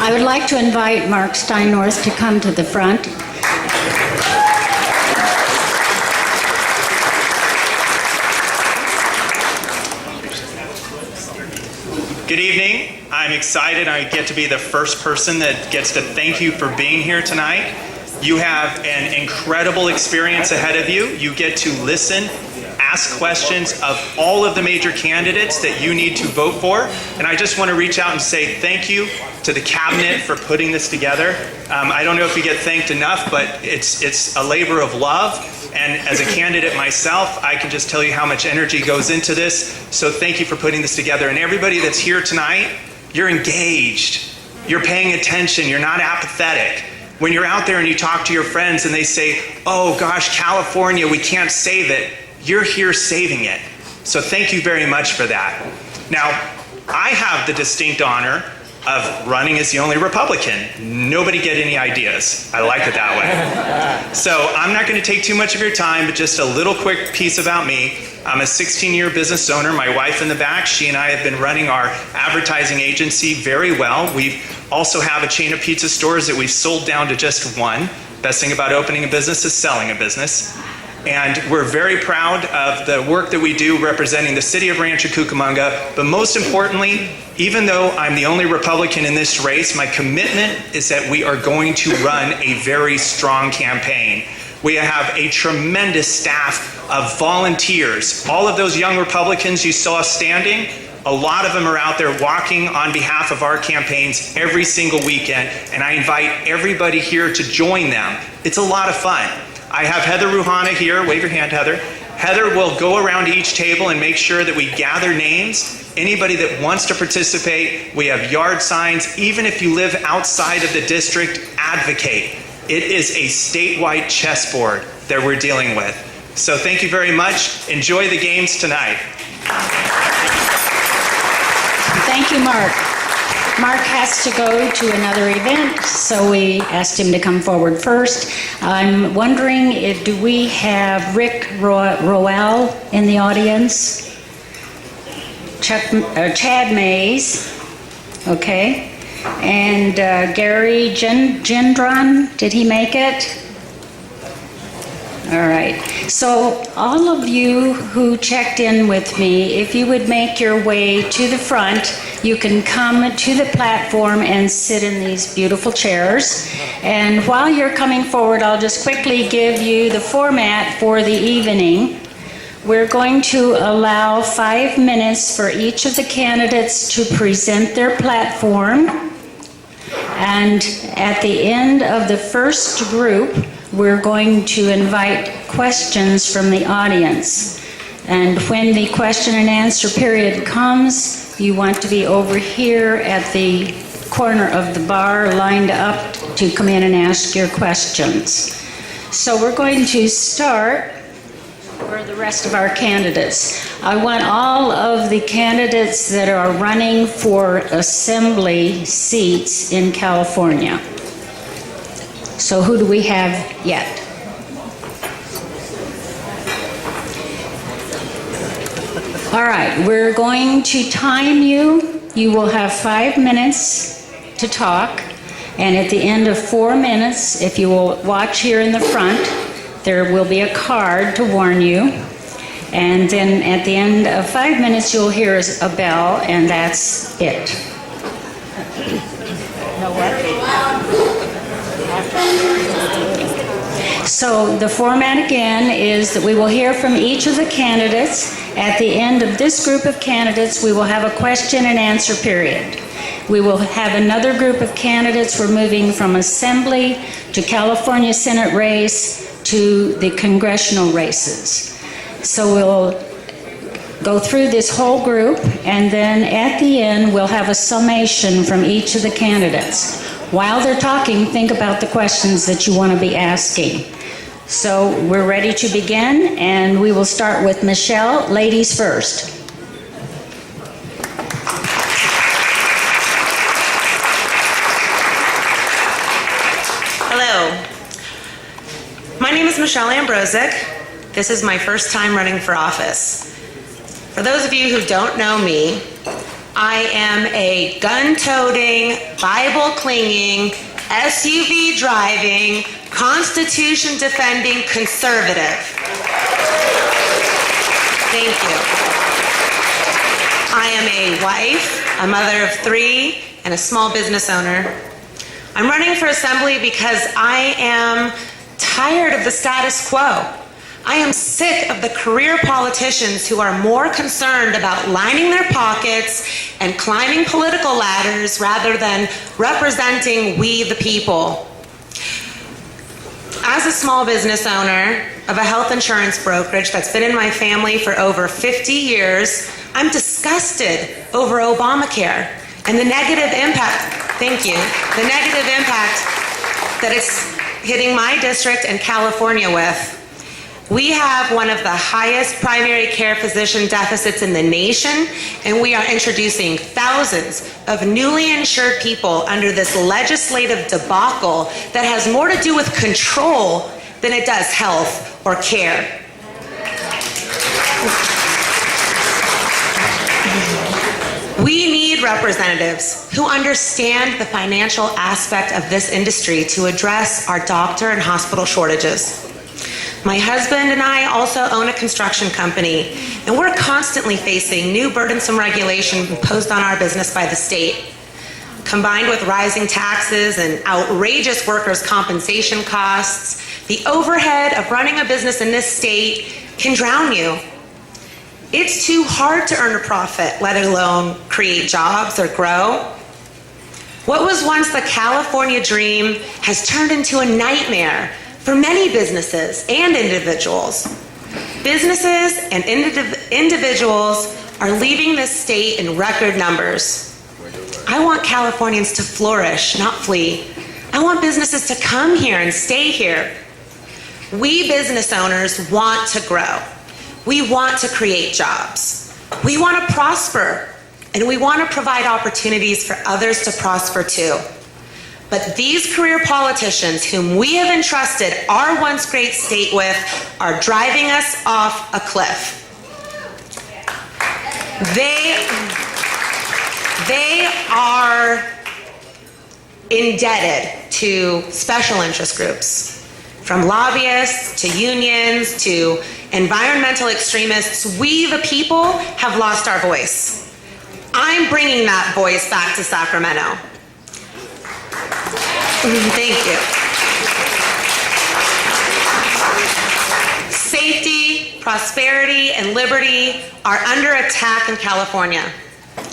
I would like to invite Marc Steinorth to come to the front. Good evening. I'm excited I get to be the first person that gets to thank you for being here tonight. You have an incredible experience ahead of you. You get to listen, ask questions of all of the major candidates that you need to vote for. And I just want to reach out and say thank you to the cabinet for putting this together. I don't know if you get thanked enough, but it's a labor of love. And as a candidate myself, I can just tell you how much energy goes into this. So thank you for putting this together. And everybody that's here tonight, you're engaged. You're paying attention. You're not apathetic. When you're out there and you talk to your friends and they say, oh gosh, California, we can't save it. You're here saving it. So thank you very much for that. Now, I have the distinct honor of running as the only Republican. Nobody get any ideas. I like it that way. So I'm not going to take too much of your time, but just a little quick piece about me. I'm a 16-year business owner. My wife in the back, she and I have been running our advertising agency very well. We also have a chain of pizza stores that we've sold down to just one. Best thing about opening a business is selling a business. And we're very proud of the work that we do representing the city of Rancho Cucamonga. But most importantly, even though I'm the only Republican in this race, my commitment is that we are going to run a very strong campaign. We have a tremendous staff of volunteers. All of those young Republicans you saw standing, a lot of them are out there walking on behalf of our campaigns every single weekend. And I invite everybody here to join them. It's a lot of fun. I have Heather Ruhana here. Wave your hand, Heather. Heather will go around each table and make sure that we gather names. Anybody that wants to participate, we have yard signs. Even if you live outside of the district, advocate. It is a statewide chessboard that we're dealing with. So thank you very much. Enjoy the games tonight. Thank you, Marc. Marc has to go to another event, so we asked him to come forward first. I'm wondering, do we have Rick Roel in the audience? Chad Mays, okay. And Gary Gendron, did he make it? All right. So all of you who checked in with me, if you would make your way to the front, you can come to the platform and sit in these beautiful chairs. And while you're coming forward, I'll just quickly give you the format for the evening. We're going to allow 5 minutes for each of the candidates to present their platform. And at the end of the first group, we're going to invite questions from the audience. And when the question and answer period comes, you want to be over here at the corner of the bar lined up to come in and ask your questions. So we're going to start for the rest of our candidates. I want all of the candidates that are running for assembly seats in California. So who do we have yet? All right, we're going to time you. You will have 5 minutes to talk. And at the end of 4 minutes, if you will watch here in the front, there will be a card to warn you. And then at the end of 5 minutes, you'll hear a bell, and that's it. No what? So the format again is that we will hear from each of the candidates. At the end of this group of candidates, we will have a question and answer period. We will have another group of candidates. We're moving from assembly to California Senate race to the congressional races. So we'll go through this whole group, and then at the end, we'll have a summation from each of the candidates. While they're talking, think about the questions that you want to be asking. So we're ready to begin, and we will start with Michelle. Ladies first. Hello. My name is Michelle Ambrozic. This is my first time running for office. For those of you who don't know me, I am a gun-toting, Bible-clinging, SUV-driving, Constitution-defending conservative. Thank you. I am a wife, a mother of 3, and a small business owner. I'm running for assembly because I am tired of the status quo. I am sick of the career politicians who are more concerned about lining their pockets and climbing political ladders rather than representing we the people. As a small business owner of a health insurance brokerage that's been in my family for over 50 years, I'm disgusted over Obamacare and the negative impact, thank you, the negative impact that it's hitting my district and California with. We have one of the highest primary care physician deficits in the nation, and we are introducing thousands of newly insured people under this legislative debacle that has more to do with control than it does health or care. We need representatives who understand the financial aspect of this industry to address our doctor and hospital shortages. My husband and I also own a construction company, and we're constantly facing new burdensome regulation imposed on our business by the state. Combined with rising taxes and outrageous workers' compensation costs, the overhead of running a business in this state can drown you. It's too hard to earn a profit, let alone create jobs or grow. What was once the California dream has turned into a nightmare for many businesses and individuals. Businesses and individuals are leaving this state in record numbers. I want Californians to flourish, not flee. I want businesses to come here and stay here. We business owners want to grow. We want to create jobs. We want to prosper, and we want to provide opportunities for others to prosper too. But these career politicians whom we have entrusted our once great state with are driving us off a cliff. They are indebted to special interest groups, from lobbyists to unions to environmental extremists. We, the people, have lost our voice. I'm bringing that voice back to Sacramento. Thank you. Safety, prosperity, and liberty are under attack in California.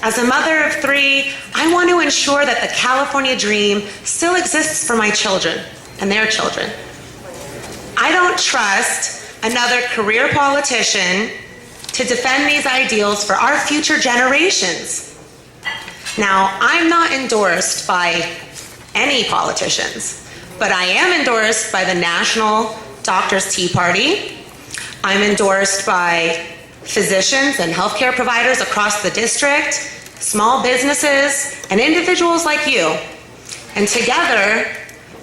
As a mother of 3, I want to ensure that the California dream still exists for my children and their children. I don't trust another career politician to defend these ideals for our future generations. Now, I'm not endorsed by any politicians, but I am endorsed by the National Doctors Tea Party. I'm endorsed by physicians and healthcare providers across the district, small businesses, and individuals like you. And together,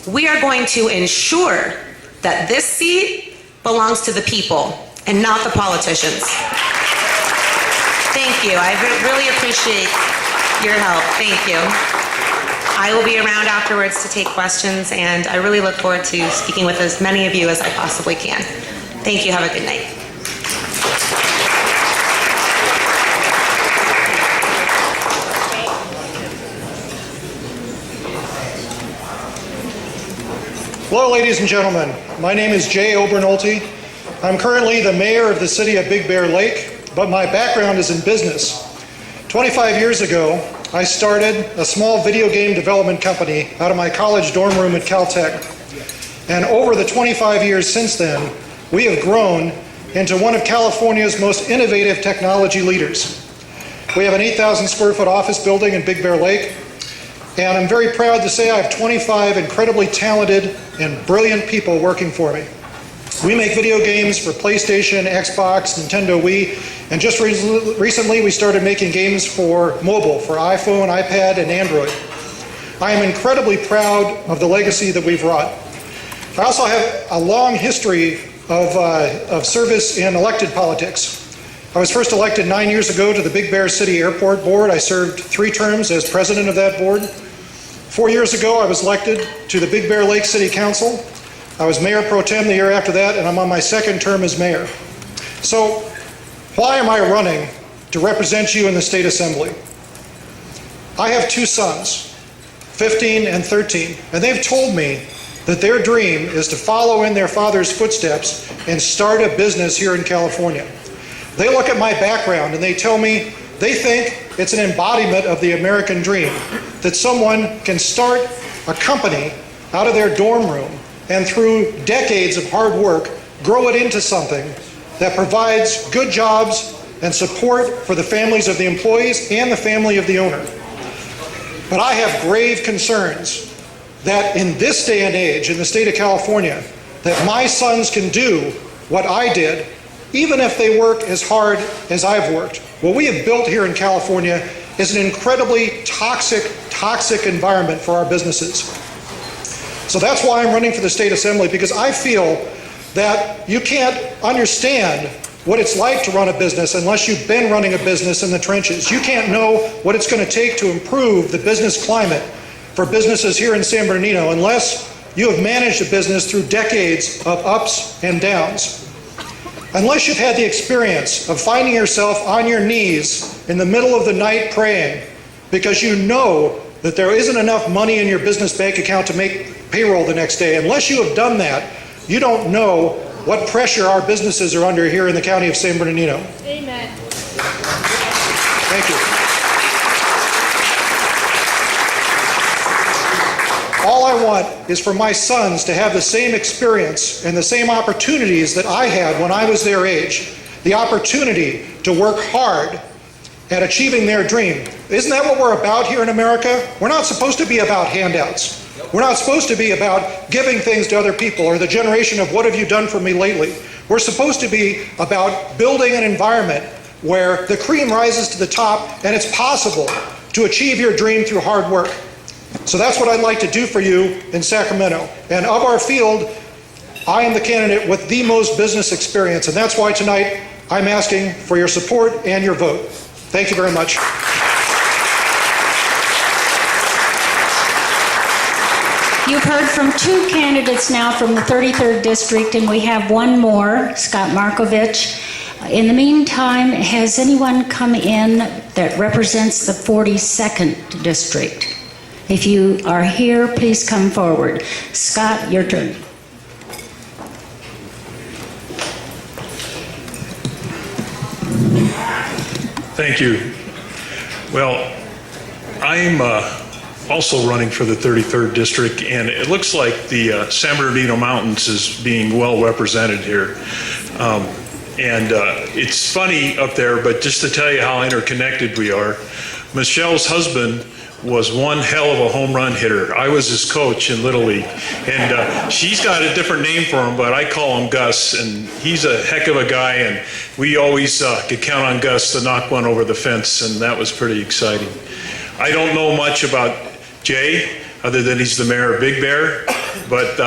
we are going to ensure that this seat belongs to the people and not the politicians. Thank you. I really appreciate your help. Thank you. I will be around afterwards to take questions, and I really look forward to speaking with as many of you as I possibly can. Thank you. Have a good night. Hello, ladies and gentlemen. My name is Jay Obernolte. I'm currently the mayor of the city of Big Bear Lake, but my background is in business. 25 years ago, I started a small video game development company out of my college dorm room at Caltech. And over the 25 years since then, we have grown into one of California's most innovative technology leaders. We have an 8,000 square foot office building in Big Bear Lake, and I'm very proud to say I have 25 incredibly talented and brilliant people working for me. We make video games for PlayStation, Xbox, Nintendo Wii, and just recently we started making games for mobile, for iPhone, iPad, and Android. I am incredibly proud of the legacy that we've wrought. I also have a long history of service in elected politics. I was first elected 9 years ago to the Big Bear City Airport Board. I served 3 terms as president of that board. 4 years ago, I was elected to the Big Bear Lake City Council. I was mayor pro tem the year after that, and I'm on my 2nd term as mayor. So, why am I running to represent you in the State Assembly? I have 2 sons, 15 and 13, and they've told me that their dream is to follow in their father's footsteps and start a business here in California. They look at my background and they tell me they think it's an embodiment of the American dream, that someone can start a company out of their dorm room and through decades of hard work, grow it into something that provides good jobs and support for the families of the employees and the family of the owner. But I have grave concerns that in this day and age, in the state of California, that my sons can do what I did, even if they work as hard as I've worked. What we have built here in California is an incredibly toxic environment for our businesses. So that's why I'm running for the State Assembly, because I feel that you can't understand what it's like to run a business unless you've been running a business in the trenches. You can't know what it's going to take to improve the business climate for businesses here in San Bernardino unless you have managed a business through decades of ups and downs. Unless you've had the experience of finding yourself on your knees in the middle of the night praying because you know that there isn't enough money in your business bank account to make payroll the next day, unless you have done that, you don't know what pressure our businesses are under here in the county of San Bernardino. Amen. Thank you. All I want is for my sons to have the same experience and the same opportunities that I had when I was their age, the opportunity to work hard at achieving their dream. Isn't that what we're about here in America? We're not supposed to be about handouts. We're not supposed to be about giving things to other people or the generation of what have you done for me lately. We're supposed to be about building an environment where the cream rises to the top and it's possible to achieve your dream through hard work. So that's what I'd like to do for you in Sacramento. And of our field, I am the candidate with the most business experience, and that's why tonight I'm asking for your support and your vote. Thank you very much. You've heard from 2 candidates now from the 33rd District, and we have one more, Scott Markovich. In the meantime, has anyone come in that represents the 42nd District? If you are here, please come forward. Scott, your turn. Thank you. Well, I'm also running for the 33rd District, and it looks like the San Bernardino Mountains is being well represented here. It's funny up there, but just to tell you how interconnected we are, Michelle's husband was one hell of a home run hitter. I was his coach in Little League, and she's got a different name for him, but I call him Gus, and he's a heck of a guy, and we always could count on Gus to knock one over the fence, and that was pretty exciting. I don't know much about Jay, other than he's the mayor of Big Bear, but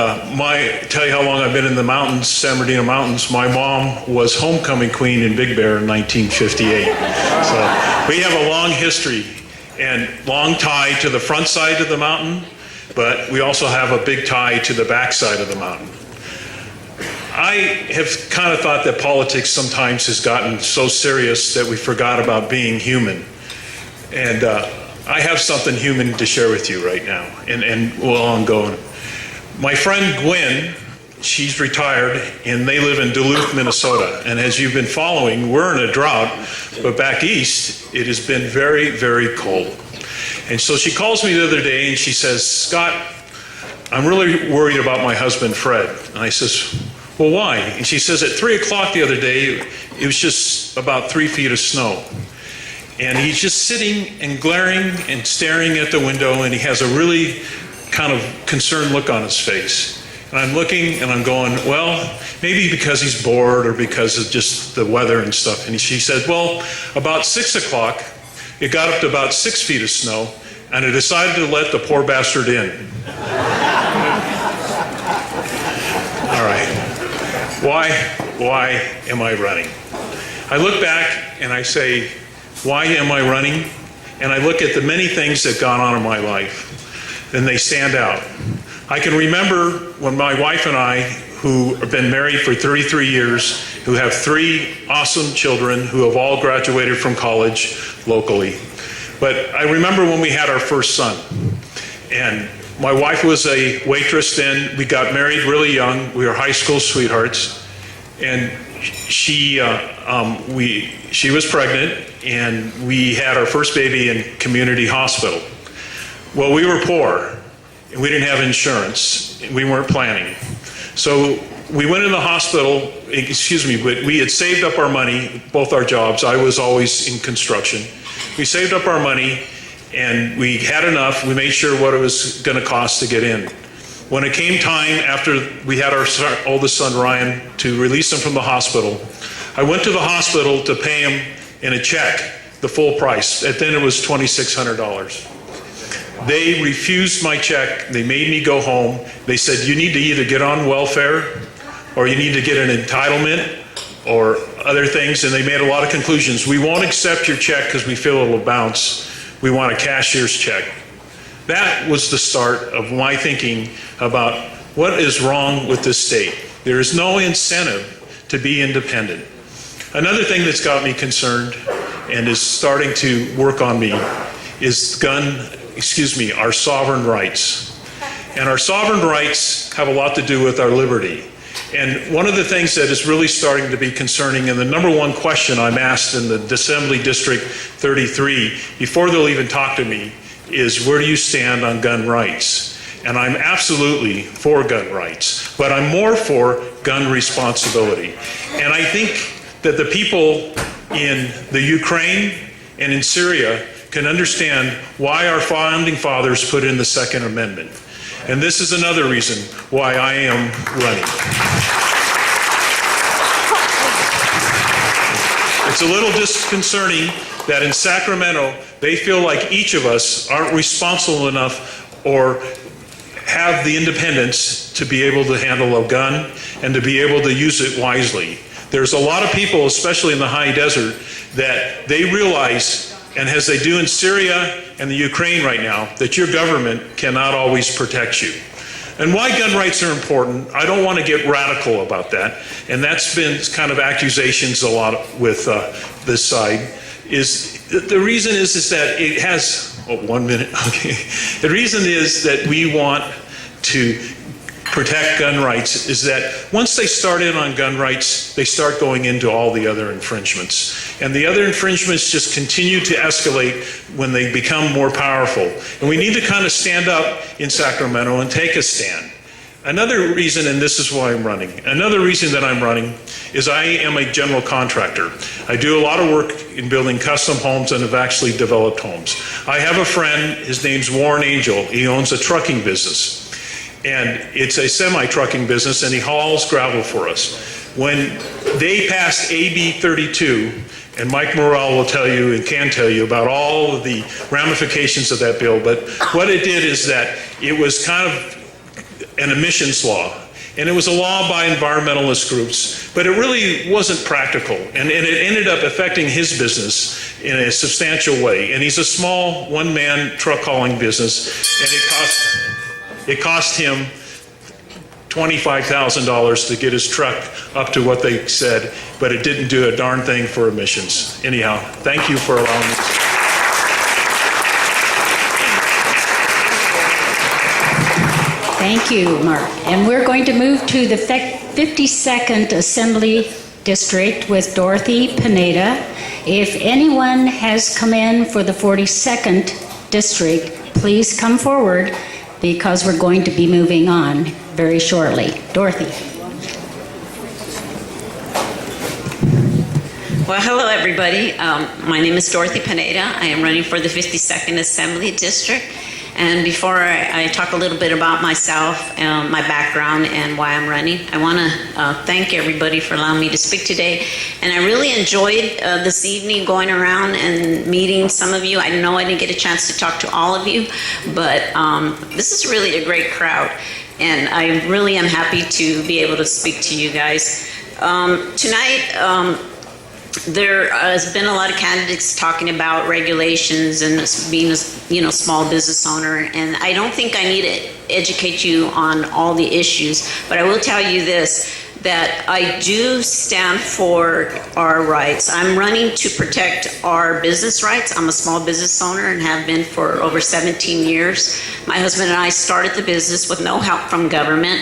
tell you how long I've been in the mountains, San Bernardino Mountains. My mom was homecoming queen in Big Bear in 1958. So we have a long history and long tie to the front side of the mountain, but we also have a big tie to the back side of the mountain. I have kind of thought that politics sometimes has gotten so serious that we forgot about being human. And I have something human to share with you right now, and well, I'm going. My friend Gwen, she's retired, and they live in Duluth, Minnesota. And as you've been following, we're in a drought, but back east, it has been very, very cold. And so she calls me the other day, and she says, Scott, I'm really worried about my husband, Fred. And I says, well, why? And she says, at 3 o'clock the other day, it was just about 3 feet of snow. And he's just sitting and glaring and staring at the window, and he has a really kind of concerned look on his face. And I'm looking and I'm going, well, maybe because he's bored or because of just the weather and stuff. And she said, well, about 6 o'clock, it got up to about 6 feet of snow, and I decided to let the poor bastard in. All right. Why am I running? I look back and I say, why am I running? And I look at the many things that gone on in my life, and they stand out. I can remember when my wife and I, who have been married for 33 years, who have 3 awesome children who have all graduated from college locally. But I remember when we had our first son, and my wife was a waitress then. We got married really young. We were high school sweethearts, and she was pregnant, and we had our first baby in community hospital. Well, we were poor, and we didn't have insurance, and we weren't planning. So we went in the hospital, but we had saved up our money, both our jobs. I was always in construction. We saved up our money, and we had enough. We made sure what it was going to cost to get in. When it came time, after we had our oldest son, Ryan, to release him from the hospital, I went to the hospital to pay him in a check the full price. At then it was $2,600. They refused my check. They made me go home. They said, you need to either get on welfare or you need to get an entitlement or other things, and they made a lot of conclusions. We won't accept your check because we feel it'll bounce. We want a cashier's check. That was the start of my thinking about what is wrong with this state. There is no incentive to be independent. Another thing that's got me concerned and is starting to work on me is our sovereign rights. And our sovereign rights have a lot to do with our liberty. And one of the things that is really starting to be concerning, and the number one question I'm asked in the Assembly District 33, before they'll even talk to me, is where do you stand on gun rights? And I'm absolutely for gun rights, but I'm more for gun responsibility. And I think that the people in the Ukraine and in Syria can understand why our founding fathers put in the Second Amendment. And this is another reason why I am running. It's a little disconcerting that in Sacramento, they feel like each of us aren't responsible enough or have the independence to be able to handle a gun and to be able to use it wisely. There's a lot of people, especially in the high desert, that they realize, and as they do in Syria and the Ukraine right now, that your government cannot always protect you. And why gun rights are important, I don't want to get radical about that, and that's been kind of accusations a lot with this side, is the reason is that it has, 1 minute, okay. The reason is that we want to protect gun rights is that once they start in on gun rights, they start going into all the other infringements. And the other infringements just continue to escalate when they become more powerful. And we need to kind of stand up in Sacramento and take a stand. Another reason, and this is why I'm running, another reason that I'm running is I am a general contractor. I do a lot of work in building custom homes and have actually developed homes. I have a friend, his name's Warren Angel. He owns a trucking business. And it's a semi-trucking business, and he hauls gravel for us. When they passed AB 32, and Mike Morrell will tell you and can tell you about all of the ramifications of that bill, but what it did is that it was kind of an emissions law. And it was a law by environmentalist groups, but it really wasn't practical. And it ended up affecting his business in a substantial way. And he's a small one-man truck hauling business, and it cost him $25,000 to get his truck up to what they said, but it didn't do a darn thing for emissions. Anyhow, thank you for allowing me. Thank you, Mark. And we're going to move to the 52nd Assembly District with Dorothy Pineda. If anyone has come in for the 42nd District, please come forward, because we're going to be moving on very shortly. Dorothy. Well, hello, everybody. My name is Dorothy Pineda. I am running for the 52nd Assembly District. And before I talk a little bit about myself, my background, and why I'm running, I want to thank everybody for allowing me to speak today. And I really enjoyed this evening going around and meeting some of you. I know I didn't get a chance to talk to all of you, but this is really a great crowd. And I really am happy to be able to speak to you guys. Tonight, there has been a lot of candidates talking about regulations and being a small business owner, and I don't think I need to educate you on all the issues, but I will tell you this, that I do stand for our rights. I'm running to protect our business rights. I'm a small business owner and have been for over 17 years. My husband and I started the business with no help from government.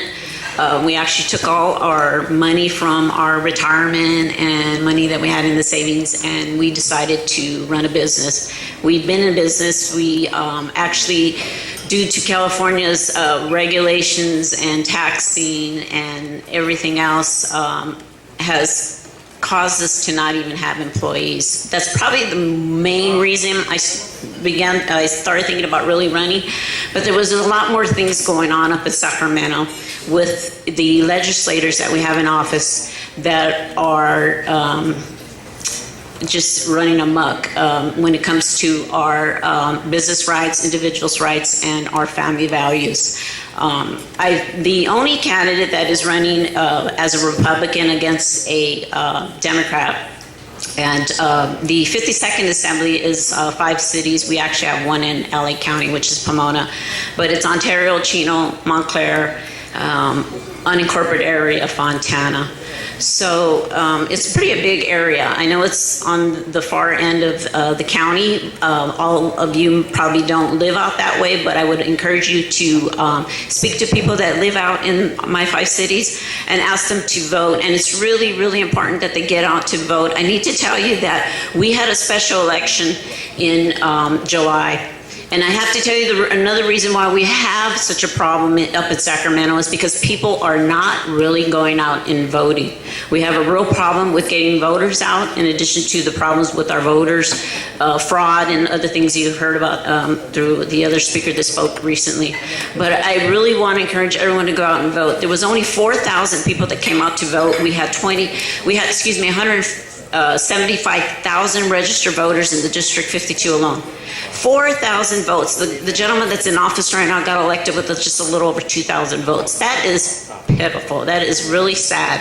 We actually took all our money from our retirement and money that we had in the savings, and we decided to run a business. We've been in business. We actually, due to California's regulations and taxing and everything else, has caused us to not even have employees. That's probably the main reason I started thinking about really running, but there was a lot more things going on up in Sacramento with the legislators that we have in office that are just running amok when it comes to our business rights, individuals' rights, and our family values. The only candidate that is running as a Republican against a Democrat, and the 52nd Assembly is 5 cities. We actually have one in LA County, which is Pomona, but it's Ontario, Chino, Montclair, unincorporated area of Fontana. So it's pretty a big area. I know it's on the far end of the county. All of you probably don't live out that way, but I would encourage you to speak to people that live out in my 5 cities and ask them to vote. And it's really, really important that they get out to vote. I need to tell you that we had a special election in July. And I have to tell you another reason why we have such a problem up in Sacramento is because people are not really going out and voting. We have a real problem with getting voters out, in addition to the problems with our voters, fraud and other things you've heard about through the other speaker that spoke recently. But I really want to encourage everyone to go out and vote. There was only 4,000 people that came out to vote. We had 175,000 registered voters in the District 52 alone. 4,000 votes. The gentleman that's in office right now got elected with just a little over 2,000 votes. That is pitiful. That is really sad.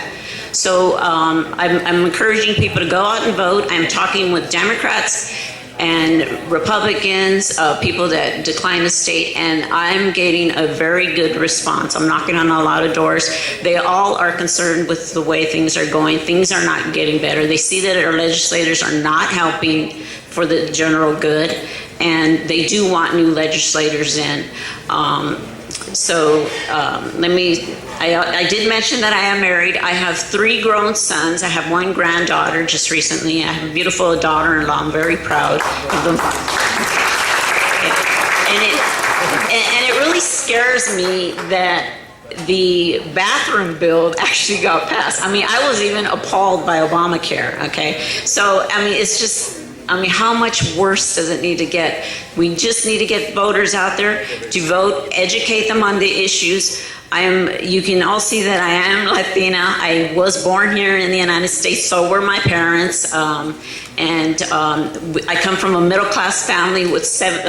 So I'm encouraging people to go out and vote. I'm talking with Democrats and Republicans, people that decline the state, and I'm getting a very good response. I'm knocking on a lot of doors. They all are concerned with the way things are going. Things are not getting better. They see that our legislators are not helping for the general good, and they do want new legislators in. I did mention that I am married. I have 3 grown sons. I have 1 granddaughter just recently. I have a beautiful daughter-in-law. I'm very proud of them. And it really scares me that the bathroom bill actually got passed. I mean, I was even appalled by Obamacare, okay? So, I mean, it's just, how much worse does it need to get? We just need to get voters out there to vote, educate them on the issues. You can all see that I am Latina. I was born here in the United States, so were my parents. I come from a middle-class family with 7,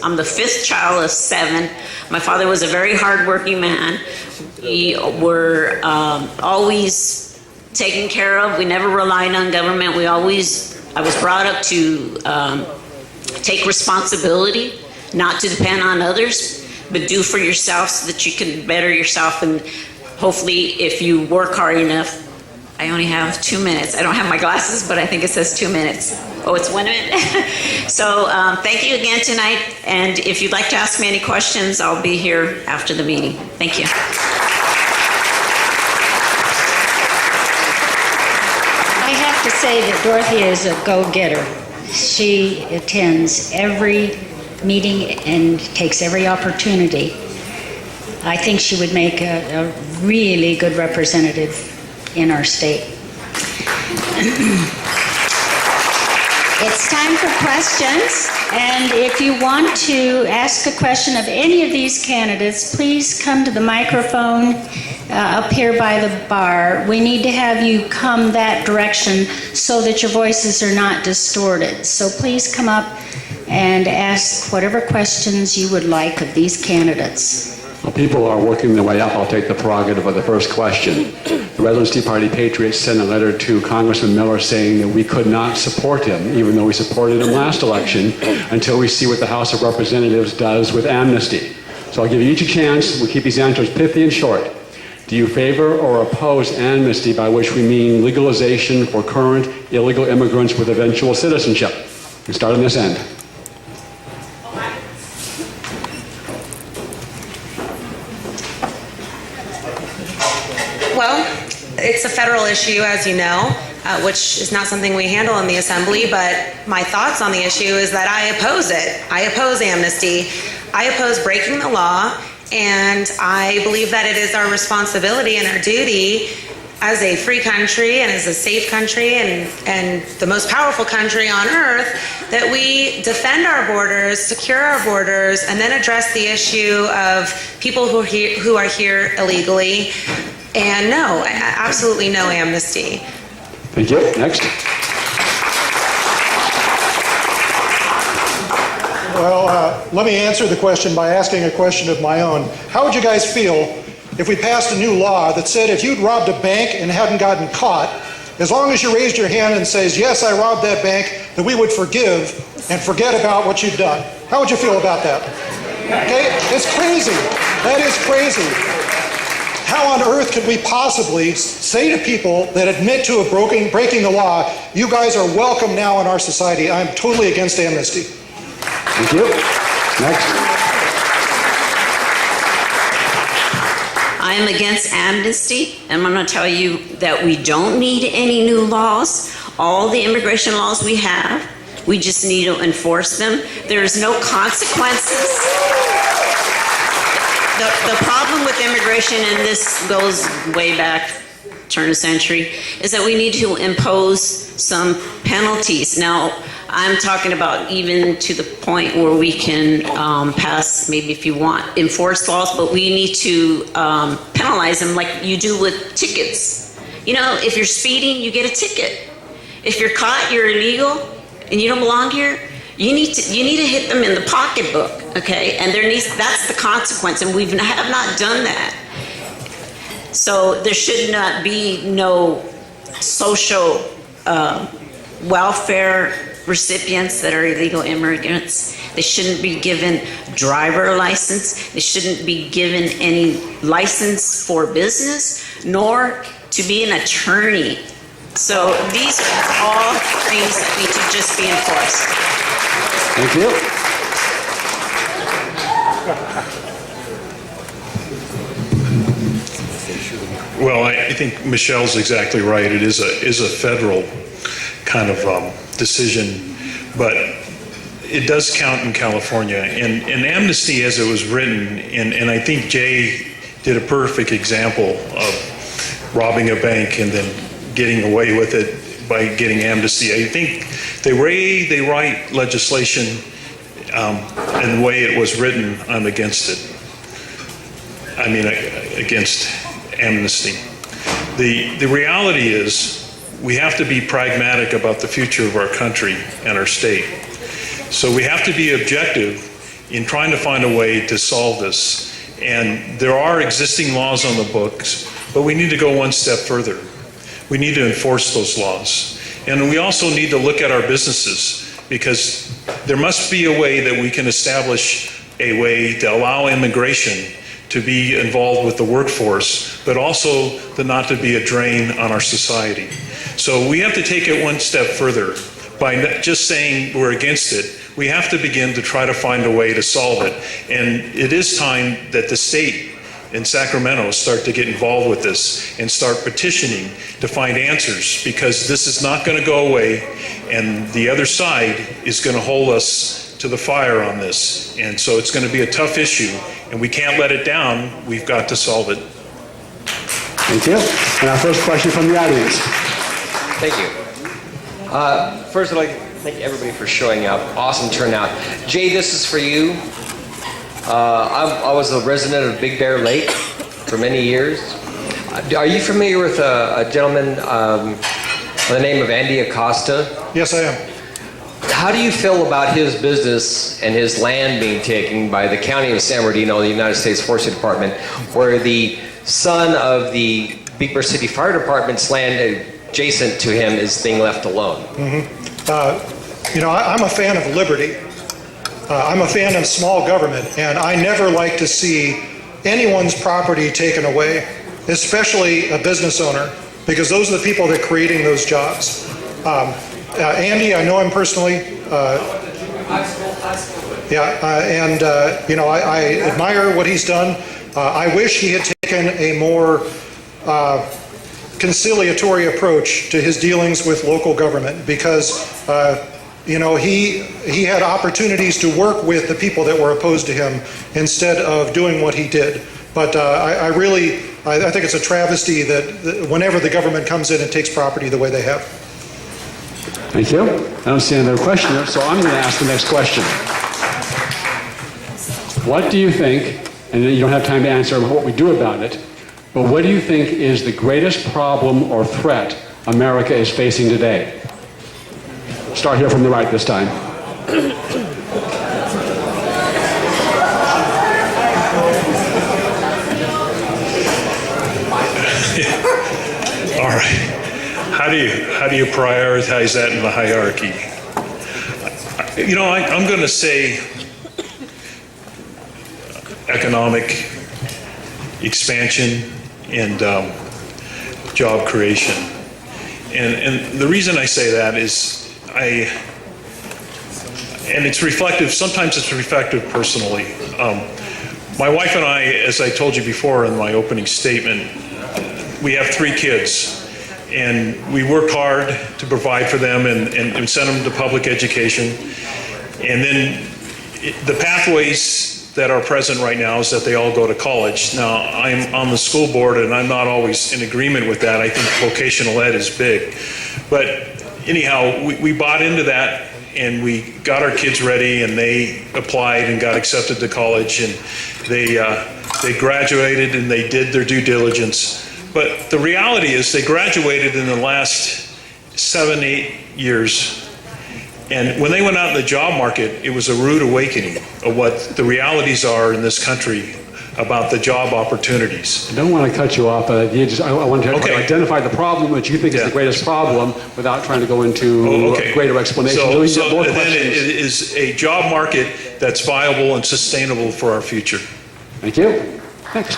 I'm the 5th child of 7. My father was a very hard-working man. We were always taken care of. We never relied on government. I was brought up to take responsibility, not to depend on others, but do for yourself so that you can better yourself. And hopefully, if you work hard enough, I only have 2 minutes. I don't have my glasses, but I think it says 2 minutes. Oh, it's 1 minute? So thank you again tonight. And if you'd like to ask me any questions, I'll be here after the meeting. Thank you. I have to say that Dorothy is a go-getter. She attends every meeting and takes every opportunity. I think she would make a really good representative in our state. It's time for questions, and if you want to ask a question of any of these candidates, please come to the microphone up here by the bar. We need to have you come that direction so that your voices are not distorted. So please come up and ask whatever questions you would like of these candidates. Well, people are working their way up. I'll take the prerogative of the first question. the Redlands Tea Party Patriots sent a letter to Congressman Miller saying that we could not support him, even though we supported him last election, until we see what the House of Representatives does with amnesty. So I'll give you each a chance. We'll keep these answers pithy and short. Do you favor or oppose amnesty, by which we mean legalization for current illegal immigrants with eventual citizenship? We start on this end. Well, it's a federal issue, as you know, which is not something we handle in the Assembly, but my thoughts on the issue is that I oppose it. I oppose amnesty. I oppose breaking the law, and I believe that it is our responsibility and our duty as a free country and as a safe country and the most powerful country on earth that we defend our borders, secure our borders, and then address the issue of people who are here illegally. And no, absolutely no amnesty. Thank you. Next. Well, let me answer the question by asking a question of my own. How would you guys feel if we passed a new law that said if you'd robbed a bank and hadn't gotten caught, as long as you raised your hand and says, yes, I robbed that bank, that we would forgive and forget about what you'd done? How would you feel about that? Okay? It's crazy. That is crazy. How on earth could we possibly say to people that admit to breaking the law, you guys are welcome now in our society? I'm totally against amnesty. Thank you. Next. I am against amnesty, and I'm going to tell you that we don't need any new laws. All the immigration laws we have, we just need to enforce them. There's no consequences. The problem with immigration, and this goes way back, turn of century, is that we need to impose some penalties. Now, I'm talking about even to the point where we can pass, maybe if you want, enforce laws, but we need to penalize them like you do with tickets. You know, if you're speeding, you get a ticket. If you're caught, you're illegal, and you don't belong here, you need to hit them in the pocketbook, okay? And that's the consequence, and we have not done that. So there should not be no social welfare recipients that are illegal immigrants. They shouldn't be given driver license. They shouldn't be given any license for business, nor to be an attorney. So these are all things that need to just be enforced. Thank you. Well, I think Michelle's exactly right. It is a federal kind of decision, but it does count in California. And amnesty, as it was written, and I think Jay did a perfect example of robbing a bank and then getting away with it by getting amnesty. I think the way they write legislation and the way it was written, I'm against it. I mean, against amnesty. The reality is we have to be pragmatic about the future of our country and our state. So we have to be objective in trying to find a way to solve this. And there are existing laws on the books, but we need to go one step further. We need to enforce those laws. And we also need to look at our businesses, because there must be a way that we can establish a way to allow immigration to be involved with the workforce, but also not to be a drain on our society. So we have to take it one step further. By just saying we're against it, we have to begin to try to find a way to solve it. And it is time that the state in Sacramento start to get involved with this and start petitioning to find answers, because this is not going to go away, and the other side is going to hold us to the fire on this. And so it's going to be a tough issue, and we can't let it down. We've got to solve it. Thank you. And our first question from the audience. Thank you. First, I'd like to thank everybody for showing up. Awesome turnout. Jay, this is for you. I was a resident of Big Bear Lake for many years. Are you familiar with a gentleman by the name of Andy Acosta? Yes, I am. How do you feel about his business and his land being taken by the county of San Bernardino, the United States Forestry Department, where the son of the Big Bear City Fire Department's land adjacent to him is being left alone. I'm a fan of liberty. I'm a fan of small government, and I never like to see anyone's property taken away, especially a business owner, because those are the people that are creating those jobs. Andy, I know him personally. I admire what he's done. I wish he had taken a more conciliatory approach to his dealings with local government, because he had opportunities to work with the people that were opposed to him instead of doing what he did. But I think it's a travesty that whenever the government comes in and takes property the way they have. Thank you. I don't see another questioner, so I'm going to ask the next question. What do you think, and you don't have time to answer what we do about it, but what do you think is the greatest problem or threat America is facing today? Start here from the right this time. All right. How do you prioritize that in the hierarchy? I'm going to say economic expansion and job creation. And the reason I say that is it's reflective, sometimes it's reflective personally. My wife and I, as I told you before in my opening statement, we have 3 kids. And we work hard to provide for them and send them to public education. And then the pathways that are present right now is that they all go to college. Now, I'm on the school board and I'm not always in agreement with that. I think vocational ed is big. But anyhow, we bought into that and we got our kids ready and they applied and got accepted to college and they graduated and they did their due diligence. But the reality is they graduated in the last 7-8 years. And when they went out in the job market, it was a rude awakening of what the realities are in this country about the job opportunities. I don't want to cut you off, but I want to identify the problem that you think is the greatest problem without trying to go into a greater explanation. So then it is a job market that's viable and sustainable for our future. Thank you. Next.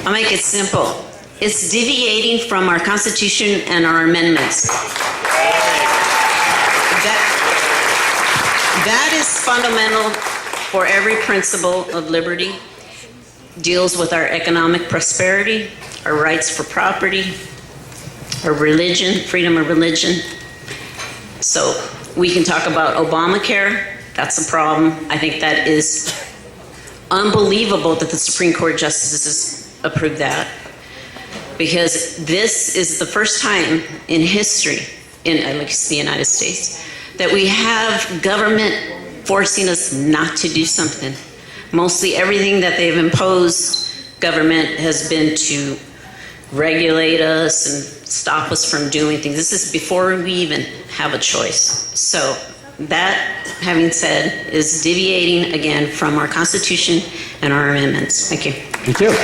I'll make it simple. It's deviating from our Constitution and our amendments. That is fundamental for every principle of liberty. Deals with our economic prosperity, our rights for property, our religion, freedom of religion. So we can talk about Obamacare. That's a problem. I think that is unbelievable that the Supreme Court justices approved that, because this is the first time in history, in at least the United States, that we have government forcing us not to do something. Mostly everything that they've imposed, government has been to regulate us and stop us from doing things. This is before we even have a choice. So that, having said, is deviating again from our Constitution and our amendments. Thank you. Thank you.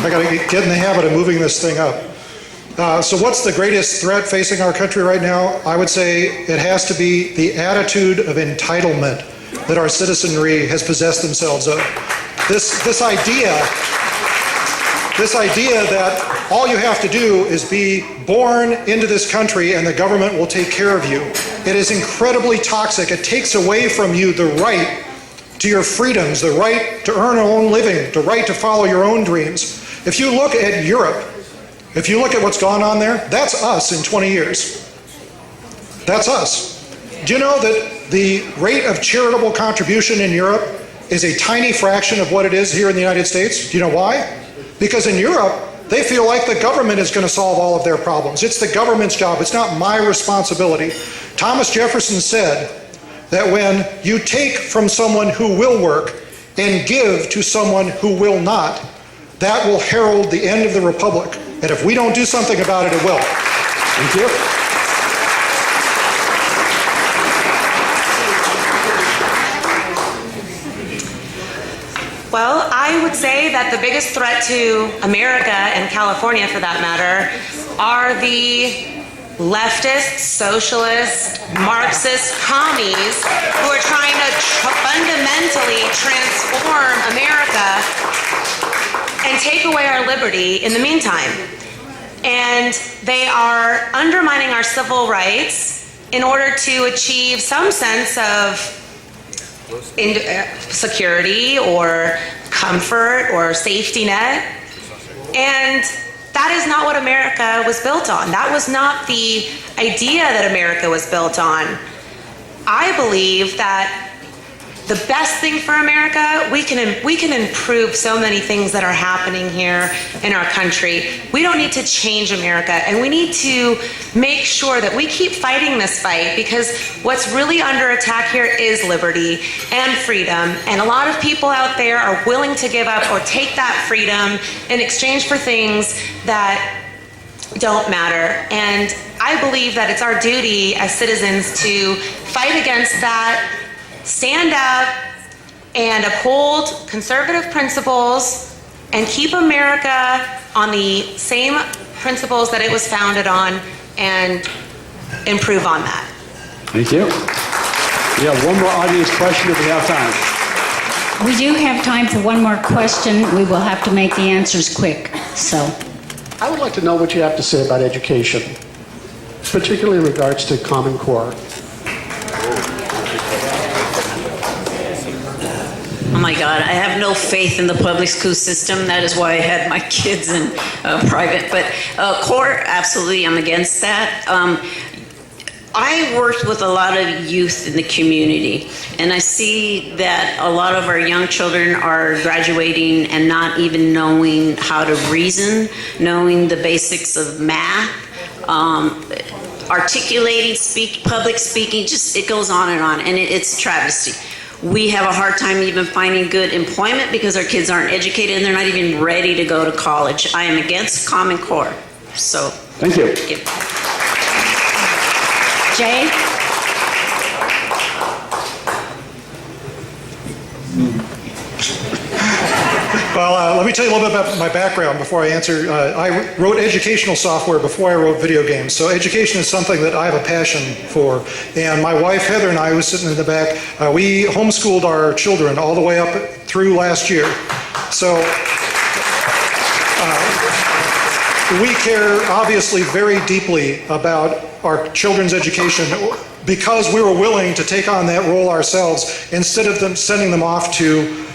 I got to get in the habit of moving this thing up. So what's the greatest threat facing our country right now? I would say it has to be the attitude of entitlement that our citizenry has possessed themselves of. This idea that all you have to do is be born into this country and the government will take care of you. It is incredibly toxic. It takes away from you the right to your freedoms, the right to earn your own living, the right to follow your own dreams. If you look at Europe, if you look at what's gone on there, that's us in 20 years. That's us. Do you know that the rate of charitable contribution in Europe is a tiny fraction of what it is here in the United States? Do you know why? Because in Europe, they feel like the government is going to solve all of their problems. It's the government's job. It's not my responsibility. Thomas Jefferson said that when you take from someone who will work and give to someone who will not, that will herald the end of the republic. And if we don't do something about it, it will. Thank you. would say that the biggest threat to America and California, for that matter, are the leftist, socialist, Marxist commies who are trying to fundamentally transform America and take away our liberty in the meantime. And they are undermining our civil rights in order to achieve some sense of security or comfort or safety net. And that is not what America was built on. That was not the idea that America was built on. I believe that the best thing for America, we can improve so many things that are happening here in our country. We don't need to change America, and we need to make sure that we keep fighting this fight, because what's really under attack here is liberty and freedom, and a lot of people out there are willing to give up or take that freedom in exchange for things that don't matter. And I believe that it's our duty as citizens to fight against that, stand up and uphold conservative principles and keep America on the same principles that it was founded on and improve on that. Thank you. We have one more audience question if we have time. We do have time for one more question. We will have to make the answers quick, so. I would like to know what you have to say about education, particularly in regards to Common Core. Oh my God, I have no faith in the public school system. That is why I had my kids in private. But core, absolutely, I'm against that. I worked with a lot of youth in the community, and I see that a lot of our young children are graduating and not even knowing how to reason, knowing the basics of math, articulating, public speaking, just it goes on, and it's a travesty. We have a hard time even finding good employment because our kids aren't educated and they're not even ready to go to college. I am against Common Core. So, thank you. Jay? Well, let me tell you a little bit about my background before I answer. I wrote educational software before I wrote video games, so education is something that I have a passion for. And my wife, Heather, and I, who was sitting in the back, we homeschooled our children all the way up through last year. So we care, obviously, very deeply about our children's education because we were willing to take on that role ourselves instead of them sending them off to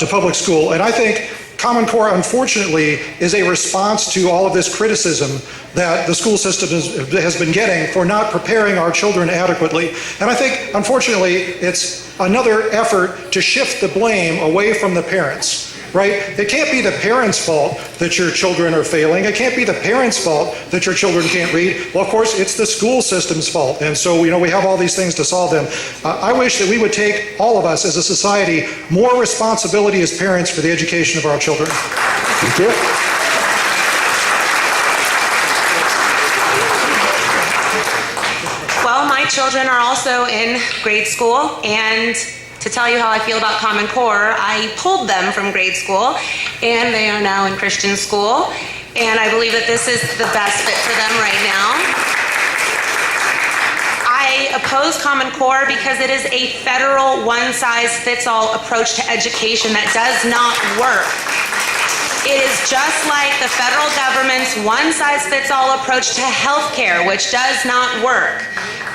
public school. And I think Common Core, unfortunately, is a response to all of this criticism that the school system has been getting for not preparing our children adequately. And I think, unfortunately, it's another effort to shift the blame away from the parents. Right? It can't be the parents' fault that your children are failing. It can't be the parents' fault that your children can't read. Well, of course, it's the school system's fault. And so, we have all these things to solve them. I wish that we would take, all of us as a society, more responsibility as parents for the education of our children. Thank you. Well, my children are also in grade school, and to tell you how I feel about Common Core, I pulled them from grade school, and they are now in Christian school, and I believe that this is the best fit for them right now. I oppose Common Core because it is a federal one-size-fits-all approach to education that does not work. It is just like the federal government's one-size-fits-all approach to healthcare, which does not work.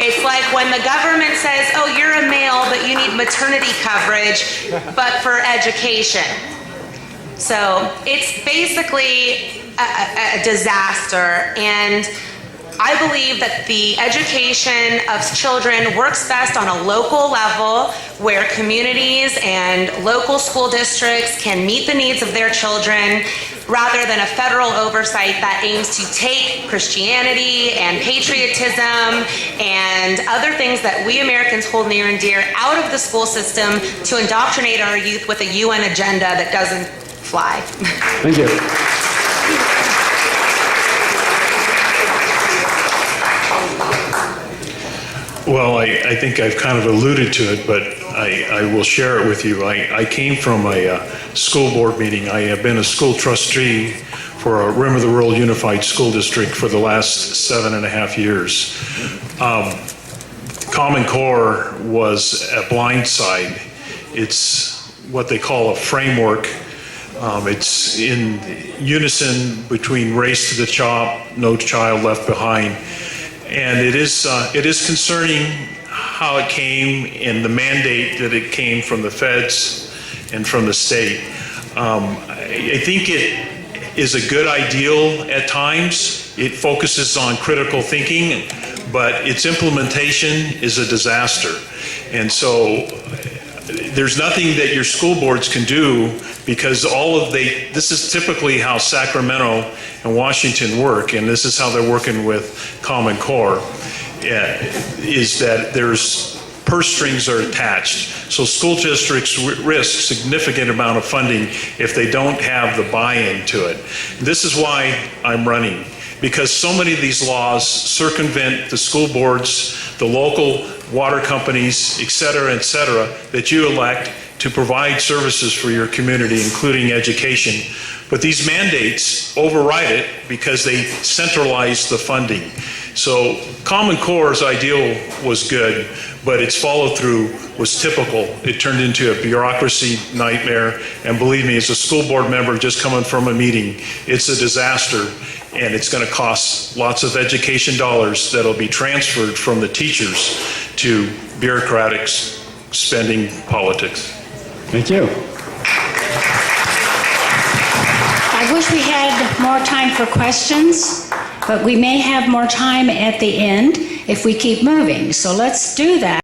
It's like when the government says, oh, you're a male, but you need maternity coverage, but for education. So it's basically a disaster. And I believe that the education of children works best on a local level where communities and local school districts can meet the needs of their children rather than a federal oversight that aims to take Christianity and patriotism and other things that we Americans hold near and dear out of the school system to indoctrinate our youth with a UN agenda that doesn't fly. Thank you. Well, I think I've kind of alluded to it, but I will share it with you. I came from a school board meeting. I have been a school trustee for a Rim of the World Unified School District for the last 7.5 years. Common Core was a blind side. It's what they call a framework. It's in unison between Race to the Top, No Child Left Behind. And it is concerning how it came and the mandate that it came from the feds and from the state. I think it is a good ideal at times. It focuses on critical thinking, but its implementation is a disaster. And so there's nothing that your school boards can do, because this is typically how Sacramento and Washington work, and this is how they're working with Common Core, is that there's purse strings are attached. So school districts risk significant amount of funding if they don't have the buy-in to it. This is why I'm running, because so many of these laws circumvent the school boards, the local water companies, et cetera, that you elect to provide services for your community, including education. But these mandates override it because they centralize the funding. So Common Core's ideal was good, but its follow-through was typical. It turned into a bureaucracy nightmare, and believe me, as a school board member just coming from a meeting, it's a disaster, and it's going to cost lots of education dollars that'll be transferred from the teachers to bureaucratic spending politics. Thank you. I wish we had more time for questions, but we may have more time at the end if we keep moving. So let's do that.